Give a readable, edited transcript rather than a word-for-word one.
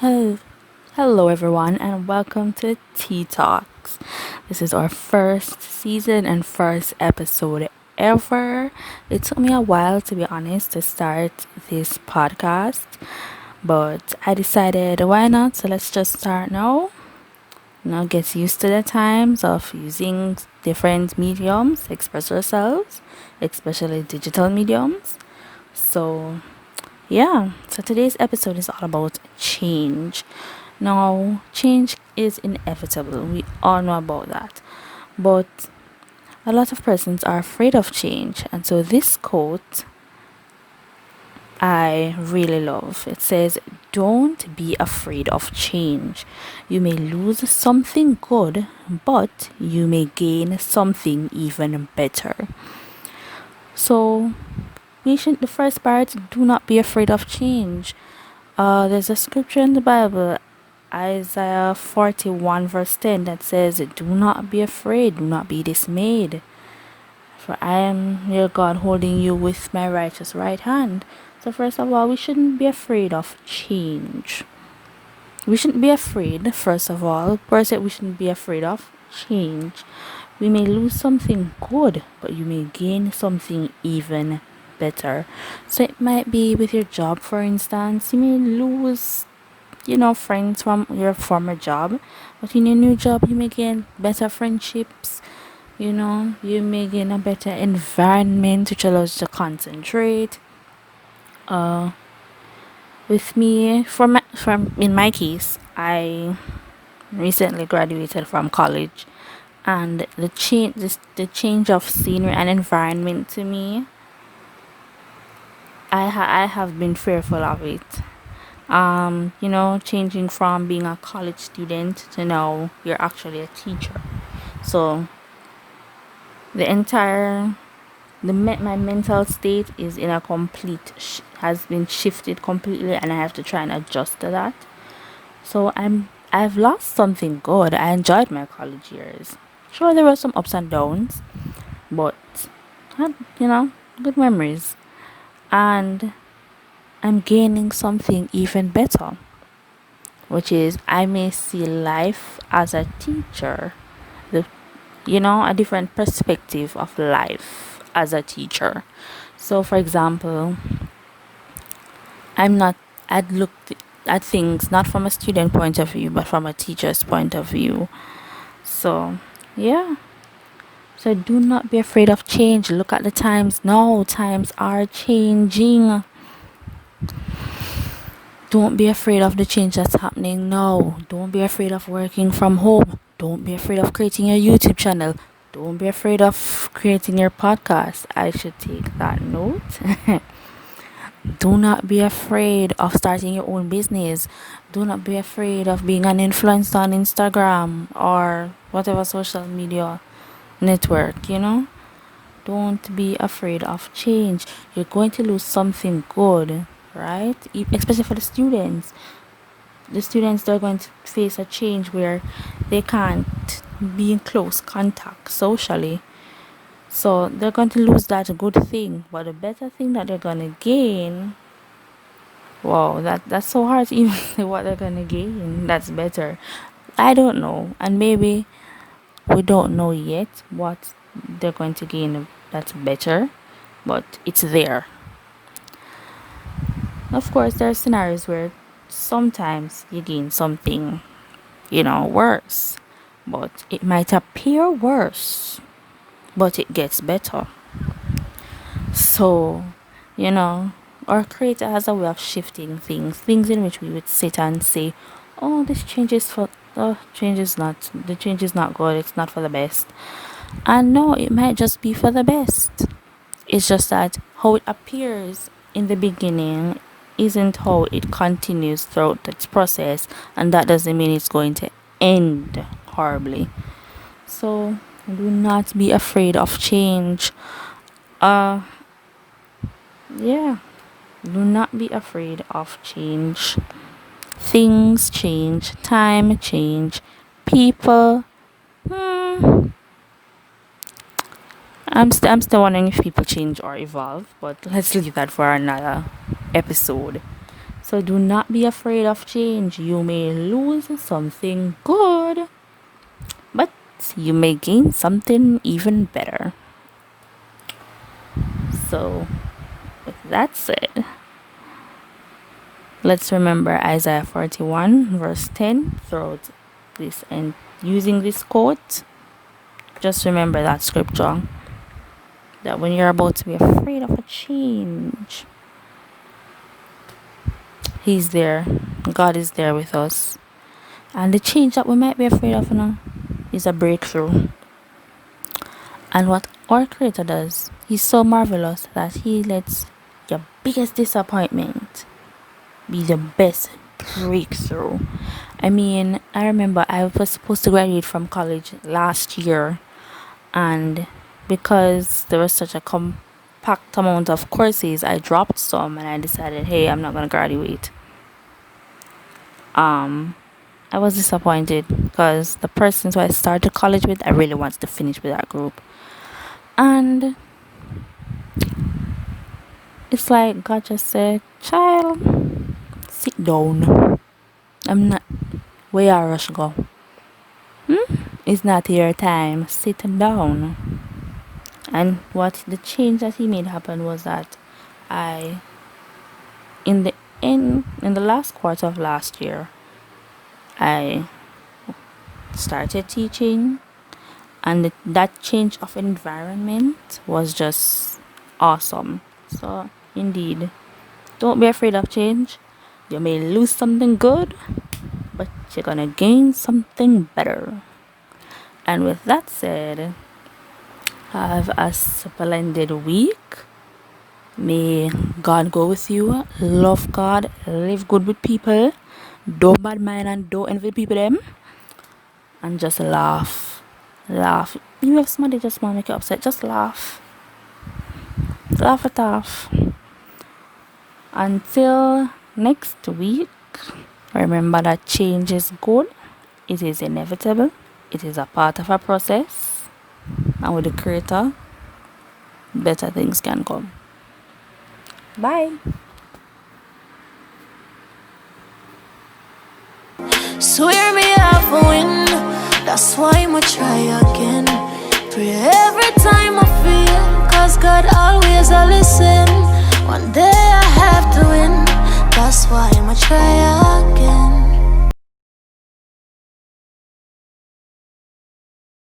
Hello, hello everyone, and welcome to Tea Talks. This is our first season and first episode ever. It took me a while, to be honest, to start this podcast, but I decided why not? So let's just start now. Get used to the times of using different mediums, to express ourselves, especially digital mediums. So so today's episode is all about change. Now, change is inevitable. We all know about that. But a lot of persons are afraid of change. And so this quote I really love. It says, "Don't be afraid of change. You may lose something good, but you may gain something even better." So, the first part, do not be afraid of change. There's a scripture in the Bible, Isaiah 41 verse 10, that says, "Do not be afraid, do not be dismayed, for I am your God, holding you with my righteous right hand." So first of all, we shouldn't be afraid of change. We shouldn't be afraid, first of all. First, we shouldn't be afraid of change. We may lose something good, but you may gain something even better. So it might be with your job, for instance. You may lose friends from your former job, but in your new job you may gain better friendships. You may gain a better environment which allows you to concentrate. uh with me, from in my case, I recently graduated from college, and the change of scenery and environment, to me, I have been fearful of it. Changing from being a college student to now you're actually a teacher. So the entire my mental state is in a has been shifted completely, and I have to try and adjust to that. So I've lost something good. I enjoyed my college years. Sure, there were some ups and downs, but had, good memories. And I'm gaining something even better, which is I may see life as a teacher, the a different perspective of life as a teacher. So, for example, I'm not I'd look at things not from a student point of view, but from a teacher's point of view. So, yeah. So do not be afraid of change. Look at the times now. Times are changing. Don't be afraid of the change that's happening now. Don't be afraid of working from home. Don't be afraid of creating a YouTube channel. Don't be afraid of creating your podcast. I should take that note. Do not be afraid of starting your own business. Do not be afraid of being an influencer on Instagram or whatever social media network. Don't be afraid of change. You're going to lose something good, right? Especially for the students. They're going to face a change where they can't be in close contact socially. So they're going to lose that good thing. But the better thing that they're going to gain, wow, that's so hard to even say what they're going to gain. That's better. I don't know. And maybe we don't know yet what they're going to gain that's better, but it's there. Of course, there are scenarios where sometimes you gain something, worse, but it might appear worse, but it gets better. So, you know, our creator has a way of shifting things in which we would sit and say, "Oh, this change is for the change is not good, it's not for the best." And no, it might just be for the best. It's just that how it appears in the beginning isn't how it continues throughout its process, and that doesn't mean it's going to end horribly. So do not be afraid of change. Uh yeah, do not be afraid of change. Things change, time change, people. Hmm, I'm still wondering if people change or evolve, but let's leave that for another episode. So do not be afraid of change. You may lose something good, but you may gain something even better. So, with that said, let's remember Isaiah 41, verse 10 throughout this, and using this quote, just remember that scripture, that when you're about to be afraid of a change, He's there. God is there with us. And the change that we might be afraid of now is a breakthrough. And what our Creator does, He's so marvelous that He lets your biggest disappointment be the best breakthrough. I mean, I remember I was supposed to graduate from college last year, and because there was such a compact amount of courses, I dropped some and I decided, hey, I'm not going to graduate. I was disappointed because the persons who I started college with, I really wanted to finish with that group. And it's like God just said, child, sit down. I'm not, where you rush go? It's not your time. Sit down. And what the change that He made happen was that I, in the last quarter of last year, I started teaching, and that change of environment was just awesome. So indeed, don't be afraid of change. You may lose something good, but you're gonna gain something better. And with that said, have a splendid week. May God go with you. Love God. Live good with people. Don't bad mind and don't envy people them. And just laugh. Laugh. You have somebody just want to make you upset. Just laugh. Laugh it off. Until next week, remember that change is good. It is inevitable. It is a part of a process. And with the Creator, better things can come. Bye. Swear me off a win, that's why I'ma try again. Pray every time I feel, cause God always a listen. One day I have to win, that's why I'ma try again.